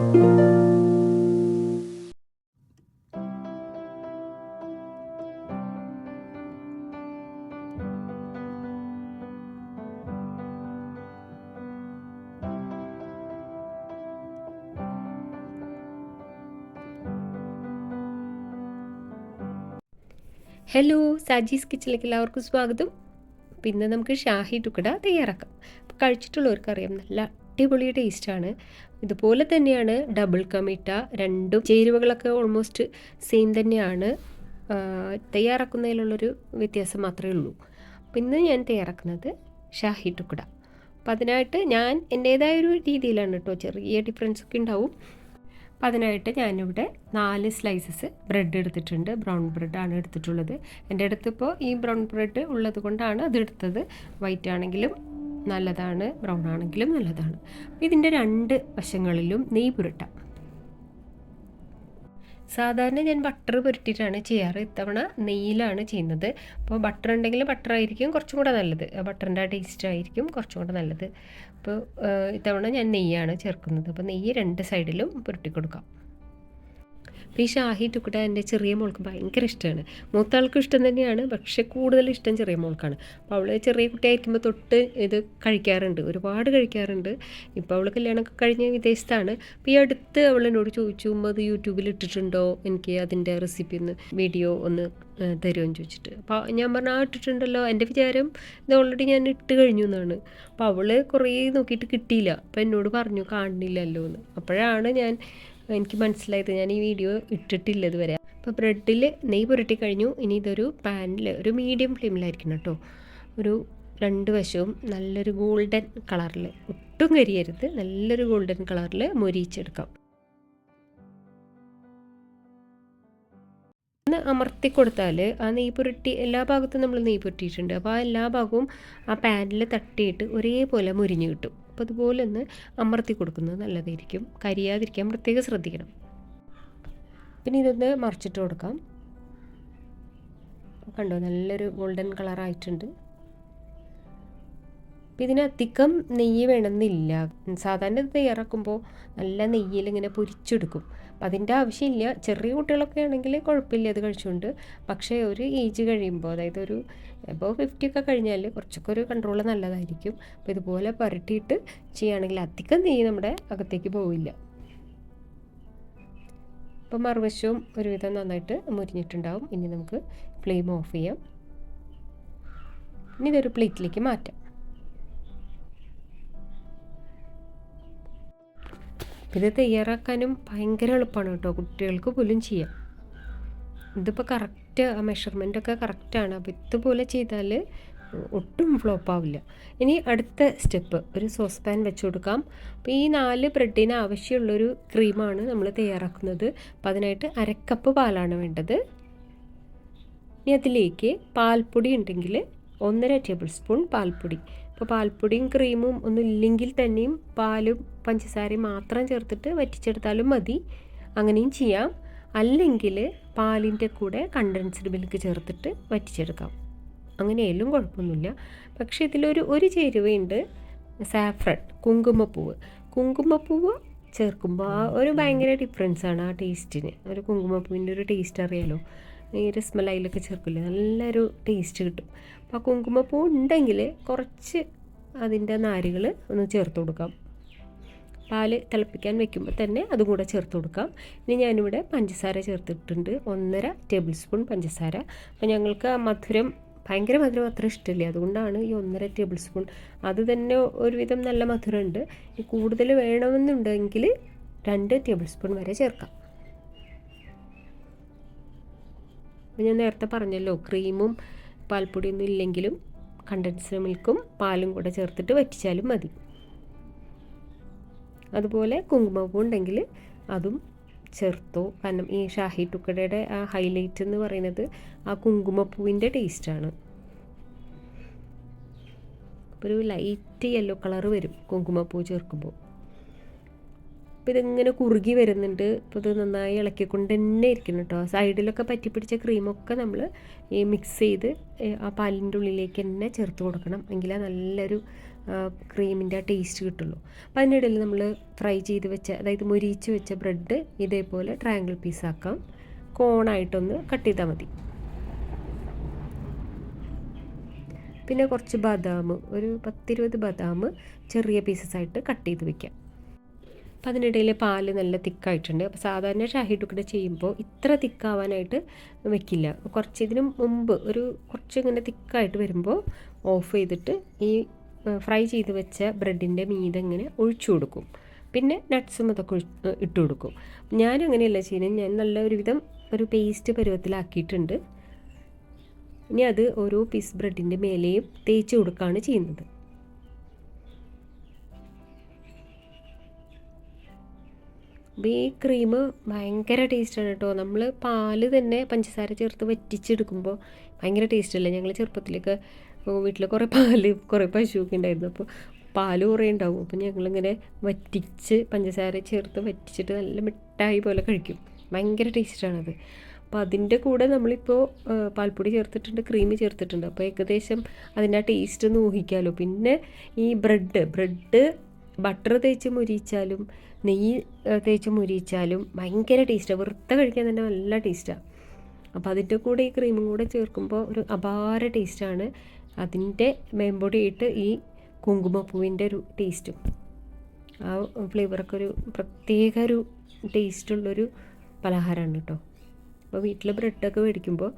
Hello, Saji's കിച്ചണിലേക്ക് എല്ലാവർക്കും സ്വാഗതം. പിന്നെ നമുക്ക് ഷാഹി ടുക്കഡ തയ്യാറാക്കാം. അപ്പോൾ കഴിച്ചിട്ടുള്ളവർക്കറിയാം, നല്ല അടിപൊളി ടേസ്റ്റാണ്. ഇതുപോലെ തന്നെയാണ് ഡബിൾ കമിട്ട. രണ്ടും ചേരുവകളൊക്കെ ഓൾമോസ്റ്റ് സെയിം തന്നെയാണ്. തയ്യാറാക്കുന്നതിലുള്ളൊരു വ്യത്യാസം മാത്രമേ ഉള്ളൂ. പിന്നെ ഞാൻ തയ്യാറാക്കുന്നത് ഷാഹി ടുക്കഡ. അപ്പോൾ അതിനായിട്ട് ഞാൻ എൻ്റേതായൊരു രീതിയിലാണ് കേട്ടോ, ചെറിയ ഡിഫറൻസ് ഒക്കെ ഉണ്ടാവും. അപ്പോൾ അതിനായിട്ട് ഞാനിവിടെ 4 സ്ലൈസസ് ബ്രെഡ് എടുത്തിട്ടുണ്ട്. ബ്രൗൺ ബ്രെഡാണ് എടുത്തിട്ടുള്ളത്. എൻ്റെ അടുത്തിപ്പോൾ ഈ ബ്രൗൺ ബ്രെഡ് ഉള്ളത് കൊണ്ടാണ് അതെടുത്തത്. വൈറ്റ് ആണെങ്കിലും നല്ലതാണ്, ബ്രൗൺ ആണെങ്കിലും നല്ലതാണ്. ഇതിൻ്റെ 2 വശങ്ങളിലും നെയ്യ് പുരട്ടാം. സാധാരണ ഞാൻ ബട്ടർ പുരട്ടിയിട്ടാണ് ചെയ്യാറ്. ഇത്തവണ നെയ്യിലാണ് ചെയ്യുന്നത്. അപ്പോൾ ബട്ടർ ഉണ്ടെങ്കിൽ ബട്ടർ ആയിരിക്കും കുറച്ചും കൂടെ നല്ലത്. ബട്ടറിൻ്റെ ആ ടേസ്റ്റ് ആയിരിക്കും കുറച്ചും കൂടെ നല്ലത്. അപ്പോൾ ഇത്തവണ ഞാൻ നെയ്യാണ് ചേർക്കുന്നത്. അപ്പോൾ നെയ്യ് 2 സൈഡിലും പുരട്ടി കൊടുക്കാം. അപ്പോൾ ഈ ഷാഹി ടുക്കഡ എൻ്റെ ചെറിയ മോൾക്ക് ഭയങ്കര ഇഷ്ടമാണ്. മൂത്ത ആൾക്കും ഇഷ്ടം തന്നെയാണ്, പക്ഷേ കൂടുതൽ ഇഷ്ടം ചെറിയ മോൾക്കാണ്. അപ്പോൾ അവൾ ചെറിയ കുട്ടിയായിരിക്കുമ്പോൾ തൊട്ട് ഇത് കഴിക്കാറുണ്ട്, ഒരുപാട് കഴിക്കാറുണ്ട്. ഇപ്പോൾ അവൾ കല്യാണമൊക്കെ കഴിഞ്ഞ് വിദേശത്താണ്. അപ്പോൾ ഈ അടുത്ത് അവൾ എന്നോട് ചോദിച്ചു, അത് യൂട്യൂബിൽ ഇട്ടിട്ടുണ്ടോ, എനിക്ക് അതിൻ്റെ റെസിപ്പി ഒന്ന് വീഡിയോ ഒന്ന് തരുമെന്ന് ചോദിച്ചിട്ട്. അപ്പോൾ ഞാൻ പറഞ്ഞു, ഇട്ടിട്ടുണ്ടല്ലോ. എൻ്റെ വിചാരം ഇത് ഓൾറെഡി ഞാൻ ഇട്ട് കഴിഞ്ഞു എന്നാണ്. അപ്പോൾ അവൾ കുറേ നോക്കിയിട്ട് കിട്ടിയില്ല. അപ്പോൾ എന്നോട് പറഞ്ഞു കാണുന്നില്ലല്ലോ എന്ന്. അപ്പോഴാണ് എനിക്ക് മനസ്സിലായത്, ഞാൻ ഈ വീഡിയോ ഇട്ടിട്ടില്ല ഇതുവരെ. അപ്പോൾ ബ്രെഡിൽ നെയ്യ് പുരട്ടി കഴിഞ്ഞു. ഇനി ഇതൊരു പാനിൽ ഒരു മീഡിയം ഫ്ലെയിമിലായിരിക്കണം കേട്ടോ. ഒരു 2 വശവും നല്ലൊരു ഗോൾഡൻ കളറിൽ, ഒട്ടും കരിയരുത്, നല്ലൊരു ഗോൾഡൻ കളറിൽ മൊരിയിച്ചെടുക്കാം. ഒന്ന് അമർത്തി കൊടുത്താൽ ആ നെയ്യ് പുരട്ടി എല്ലാ ഭാഗത്തും നമ്മൾ നെയ്യ് പുരട്ടിയിട്ടുണ്ട്. അപ്പോൾ ആ എല്ലാ ഭാഗവും ആ പാനിൽ തട്ടിയിട്ട് ഒരേപോലെ മുരിഞ്ഞ് കിട്ടും. അപ്പോൾ അതുപോലെ ഒന്ന് അമർത്തി കൊടുക്കുന്നത് നല്ലതായിരിക്കും. കരിയാതിരിക്കാൻ പ്രത്യേകം ശ്രദ്ധിക്കണം. പിന്നെ ഇതൊന്ന് മറിച്ചിട്ട് കൊടുക്കാം. കണ്ടോ, നല്ലൊരു ഗോൾഡൻ കളറായിട്ടുണ്ട്. അപ്പം ഇതിനധികം നെയ്യ് വേണമെന്നില്ല. സാധാരണ ഇത് തയ്യാറാക്കുമ്പോൾ നല്ല നെയ്യിൽ ഇങ്ങനെ പൊരിച്ചെടുക്കും. അപ്പം അതിൻ്റെ ആവശ്യമില്ല. ചെറിയ കുട്ടികളൊക്കെ ആണെങ്കിൽ കുഴപ്പമില്ല, അത് കഴിച്ചുകൊണ്ട്. പക്ഷേ ഒരു ഏജ് കഴിയുമ്പോൾ, അതായത് ഒരു ഇപ്പോൾ 50 ഒക്കെ കഴിഞ്ഞാൽ കുറച്ചൊക്കെ ഒരു കൺട്രോൾ നല്ലതായിരിക്കും. അപ്പോൾ ഇതുപോലെ പുരട്ടിയിട്ട് ചെയ്യുകയാണെങ്കിൽ അധികം നെയ്യ് നമ്മുടെ അകത്തേക്ക് പോവില്ല. അപ്പോൾ മറുവശവും ഒരുവിധം നന്നായിട്ട് മുരിഞ്ഞിട്ടുണ്ടാവും. ഇനി നമുക്ക് ഫ്ലെയിം ഓഫ് ചെയ്യാം. ഇനി ഇതൊരു പ്ലേറ്റിലേക്ക് മാറ്റാം. ഇത് തയ്യാറാക്കാനും ഭയങ്കര എളുപ്പമാണ് കേട്ടോ, കുട്ടികൾക്ക് പോലും ചെയ്യാം. ഇതിപ്പോൾ കറക്റ്റ് മെഷർമെൻറ്റൊക്കെ കറക്റ്റാണ്. അപ്പോൾ ഇതുപോലെ ചെയ്താൽ ഒട്ടും ഫ്ലോപ്പ് ആവില്ല. ഇനി അടുത്ത സ്റ്റെപ്പ്, ഒരു സോസ് പാൻ വെച്ച് കൊടുക്കാം. അപ്പോൾ ഈ 4 ബ്രെഡിന് ആവശ്യമുള്ളൊരു ക്രീമാണ് നമ്മൾ തയ്യാറാക്കുന്നത്. അപ്പോൾ അതിനായിട്ട് 1/2 കപ്പ് പാലാണ് വേണ്ടത്. ഇനി അതിലേക്ക് പാൽപ്പൊടി ഉണ്ടെങ്കിൽ 1.5 ടേബിൾ സ്പൂൺ പാൽപ്പൊടി. ഇപ്പോൾ പാൽപ്പൊടിയും ക്രീമും ഒന്നും ഇല്ലെങ്കിൽ തന്നെയും പാലും പഞ്ചസാരയും മാത്രം ചേർത്തിട്ട് വറ്റിച്ചെടുത്താലും മതി, അങ്ങനെയും ചെയ്യാം. അല്ലെങ്കിൽ പാലിൻ്റെ കൂടെ കണ്ടൻസ്ഡ് മിൽക്ക് ചേർത്തിട്ട് വറ്റിച്ചെടുക്കാം, അങ്ങനെയായാലും കുഴപ്പമൊന്നുമില്ല. പക്ഷേ ഇതിലൊരു ചേരുവയുണ്ട്, സാഫ്രൺ, കുങ്കുമപ്പൂവ് ചേർക്കുമ്പോൾ ഒരു ഭയങ്കര ഡിഫറൻസാണ് ആ ടേസ്റ്റിന്. ഒരു കുങ്കുമപ്പൂവിൻ്റെ ഒരു ടേസ്റ്റ് അറിയാലോ, ഈ രസ്മലായിലൊക്കെ ചേർക്കില്ലേ, നല്ലൊരു ടേസ്റ്റ് കിട്ടും. അപ്പോൾ ആ കുങ്കുമപ്പൂ ഉണ്ടെങ്കിൽ കുറച്ച് അതിൻ്റെ നാരുകൾ ഒന്ന് ചേർത്ത് കൊടുക്കാം. പാല് തിളപ്പിക്കാൻ വെക്കുമ്പോൾ തന്നെ അതും കൂടെ ചേർത്ത് കൊടുക്കാം. ഇനി ഞാനിവിടെ പഞ്ചസാര ചേർത്തിട്ടുണ്ട്, 1.5 ടേബിൾ സ്പൂൺ പഞ്ചസാര. അപ്പോൾ ഞങ്ങൾക്ക് ആ മധുരം, ഭയങ്കര മധുരം അത്ര ഇഷ്ടമില്ല, അതുകൊണ്ടാണ് ഈ 1.5 ടേബിൾ സ്പൂൺ. അത് തന്നെ ഒരുവിധം നല്ല മധുരമുണ്ട്. ഈ കൂടുതൽ വേണമെന്നുണ്ടെങ്കിൽ 2 ടേബിൾ സ്പൂൺ വരെ ചേർക്കാം. അപ്പോൾ ഞാൻ നേരത്തെ പറഞ്ഞല്ലോ, ക്രീമും പാൽപ്പൊടിയൊന്നും ഇല്ലെങ്കിലും കണ്ടൻസ്ഡ് മിൽക്കും പാലും കൂടെ ചേർത്തിട്ട് വറ്റിച്ചാലും മതി. അതുപോലെ കുങ്കുമപ്പൂ ഉണ്ടെങ്കിൽ അതും ചേർത്തോ. കാരണം ഈ ഷാഹി ടുക്കഡയുടെ ആ ഹൈലൈറ്റ് എന്ന് പറയുന്നത് ആ കുങ്കുമപ്പൂവിൻ്റെ ടേസ്റ്റാണ്. അപ്പോൾ ഒരു ലൈറ്റ് യെല്ലോ കളർ വരും കുങ്കുമപ്പൂ ചേർക്കുമ്പോൾ. അപ്പോൾ ഇതിങ്ങനെ കുറുകി വരുന്നുണ്ട്. അപ്പോൾ ഇത് നന്നായി ഇളക്കിക്കൊണ്ട് തന്നെ ഇരിക്കണം കേട്ടോ. സൈഡിലൊക്കെ പറ്റിപ്പിടിച്ച ക്രീമൊക്കെ നമ്മൾ ഈ മിക്സ് ചെയ്ത് ആ പാലിൻ്റെ ഉള്ളിലേക്ക് തന്നെ ചേർത്ത് കൊടുക്കണം. എങ്കിലേ നല്ലൊരു ക്രീമിൻ്റെ ടേസ്റ്റ് കിട്ടുള്ളൂ. അപ്പോൾ അതിനിടയിൽ നമ്മൾ ഫ്രൈ ചെയ്ത് വെച്ച, അതായത് മുരിച്ച് വെച്ച ബ്രെഡ് ഇതേപോലെ ട്രയാങ്കിൾ പീസാക്കാം. കോണായിട്ടൊന്ന് കട്ട് ചെയ്താൽ മതി. പിന്നെ കുറച്ച് ബദാം, ഒരു 10-20 ബദാം ചെറിയ പീസസായിട്ട് കട്ട് ചെയ്ത് വെക്കാം. അപ്പോൾ അതിനിടയിൽ പാല് നല്ല തിക്കായിട്ടുണ്ട്. അപ്പോൾ സാധാരണ ഷാഹി ടുക്ഡ ചെയ്യുമ്പോൾ ഇത്ര തിക്കാവാനായിട്ട് വെക്കില്ല. കുറച്ച് ഇതിന് മുമ്പ് ഒരു കുറച്ച് ഇങ്ങനെ തിക്കായിട്ട് വരുമ്പോൾ ഓഫ് ചെയ്തിട്ട് ഈ ഫ്രൈ ചെയ്ത് വെച്ച ബ്രെഡിൻ്റെ മീതെ ഇങ്ങനെ ഒഴിച്ചു കൊടുക്കും. പിന്നെ നട്ട്സും അതൊക്കെ ഇട്ട് കൊടുക്കും. ഞാനും അങ്ങനെയല്ല ചെയ്യുന്നത്. ഞാൻ നല്ല ഒരുവിധം ഒരു പേസ്റ്റ് പരുവത്തിലാക്കിയിട്ടുണ്ട്. ഇനി അത് ഓരോ പീസ് ബ്രെഡിൻ്റെ മേലെയും തേച്ച് കൊടുക്കുകയാണ് ചെയ്യുന്നത്. അപ്പോൾ ഈ ക്രീം ഭയങ്കര ടേസ്റ്റാണ് കേട്ടോ. നമ്മൾ പാല് തന്നെ പഞ്ചസാര ചേർത്ത് വറ്റിച്ചെടുക്കുമ്പോൾ ഭയങ്കര ടേസ്റ്റല്ലേ. ഞങ്ങൾ ചെറുപ്പത്തിലേക്ക് വീട്ടിൽ കുറേ പശുവൊക്കെ ഉണ്ടായിരുന്നു. അപ്പോൾ പാല് കുറേ ഉണ്ടാവും. അപ്പോൾ ഞങ്ങളിങ്ങനെ വറ്റിച്ച് പഞ്ചസാര ചേർത്ത് വറ്റിച്ചിട്ട് നല്ല മിഠായി പോലെ കഴിക്കും. ഭയങ്കര ടേസ്റ്റാണത്. അപ്പോൾ അതിൻ്റെ കൂടെ നമ്മളിപ്പോൾ പാൽപ്പൊടി ചേർത്തിട്ടുണ്ട്, ക്രീം ചേർത്തിട്ടുണ്ട്. അപ്പോൾ ഏകദേശം അതിൻ്റെ ആ ടേസ്റ്റ് ഒന്ന് ഊഹിക്കാമല്ലോ. പിന്നെ ഈ ബ്രെഡ് ബട്ടർ തേച്ച് മുരിച്ചാലും നെയ്യ് തേച്ച് മുരിച്ചാലും ഭയങ്കര ടേസ്റ്റാണ്. വറുത്ത കഴിക്കാൻ തന്നെ നല്ല ടേസ്റ്റാണ്. അപ്പോൾ അതിൻ്റെ കൂടെ ഈ ക്രീമും കൂടെ ചേർക്കുമ്പോൾ ഒരു അപാര ടേസ്റ്റാണ്. അതിൻ്റെ മേമ്പൊടിയായിട്ട് ഈ കുങ്കുമപ്പൂവിൻ്റെ ഒരു ടേസ്റ്റും ആ ഫ്ലേവറൊക്കെ ഒരു പ്രത്യേക ഒരു ടേസ്റ്റുള്ളൊരു പലഹാരമാണ് കേട്ടോ. അപ്പോൾ വീട്ടിൽ ബ്രെഡൊക്കെ മേടിക്കുമ്പോൾ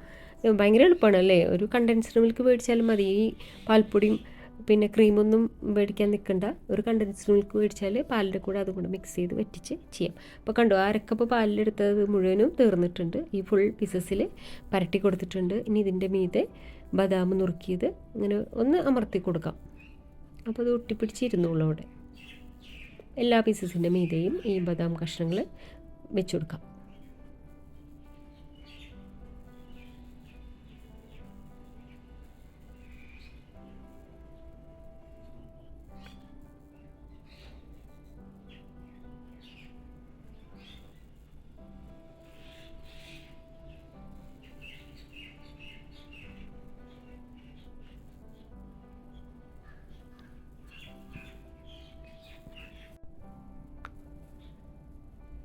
ഭയങ്കര എളുപ്പമാണല്ലേ. ഒരു കണ്ടൻസ്ഡ് മിൽക്ക് മേടിച്ചാലും മതി. ഈ പാൽപ്പൊടിയും പിന്നെ ക്രീമൊന്നും മേടിക്കാൻ നിൽക്കണ്ട. ഒരു കണ്ടൻസ്ഡ് മിൽക്ക് മേടിച്ചാൽ പാലിൻ്റെ കൂടെ അതും കൂടെ മിക്സ് ചെയ്ത് വറ്റിച്ച് ചെയ്യാം. അപ്പോൾ കണ്ടോ, അരക്കപ്പ് പാലിലെടുത്തത് മുഴുവനും തീർന്നിട്ടുണ്ട്. ഈ ഫുൾ പീസസിൽ പരട്ടി കൊടുത്തിട്ടുണ്ട്. ഇനി ഇതിൻ്റെ മീതെ ബദാം നുറുക്കിയത് ഇങ്ങനെ ഒന്ന് അമർത്തി കൊടുക്കാം. അപ്പോൾ അത് ഒട്ടിപ്പിടിച്ചിരുന്നുള്ളൂ അവിടെ. എല്ലാ പീസസിൻ്റെ മീതെയും ഈ ബദാം കഷ്ണങ്ങൾ വെച്ച് കൊടുക്കാം.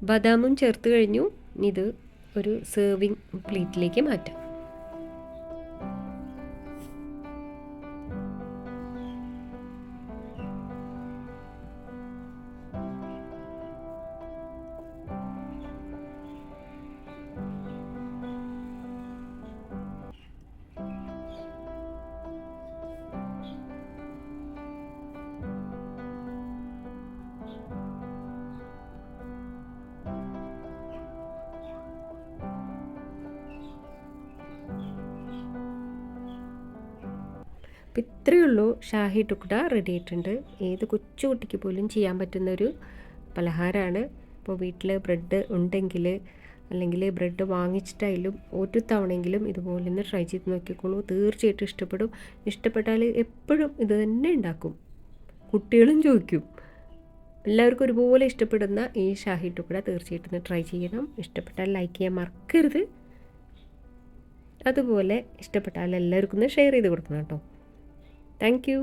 ബദാമും ചേർത്ത് കഴിഞ്ഞു. ഇത് ഒരു സെർവിങ് പ്ലേറ്റിലേക്ക് മാറ്റാം. അപ്പോൾ ഇത്രയേ ഉള്ളൂ. ഷാഹി ടുക്ഡ റെഡി ആയിട്ടുണ്ട്. ഏത് കൊച്ചു കുട്ടിക്ക് പോലും ചെയ്യാൻ പറ്റുന്നൊരു പലഹാരമാണ്. ഇപ്പോൾ വീട്ടിൽ ബ്രെഡ് ഉണ്ടെങ്കിൽ അല്ലെങ്കിൽ ബ്രെഡ് വാങ്ങിച്ചിട്ടായാലും ഒരു തവണയെങ്കിലും ഇതുപോലെ ഒന്ന് ട്രൈ ചെയ്ത് നോക്കിക്കോളൂ. തീർച്ചയായിട്ടും ഇഷ്ടപ്പെടും. ഇഷ്ടപ്പെട്ടാൽ എപ്പോഴും ഇത് തന്നെ ഉണ്ടാക്കും. കുട്ടികളും ചോദിക്കും. എല്ലാവർക്കും ഒരുപോലെ ഇഷ്ടപ്പെടുന്ന ഈ ഷാഹി ടുക്ഡ തീർച്ചയായിട്ടും ട്രൈ ചെയ്യണം. ഇഷ്ടപ്പെട്ടാൽ ലൈക്ക് ചെയ്യാൻ മറക്കരുത്. അതുപോലെ ഇഷ്ടപ്പെട്ടാൽ എല്ലാവർക്കും ഒന്ന് ഷെയർ ചെയ്ത് കൊടുക്കണം കേട്ടോ. Thank you.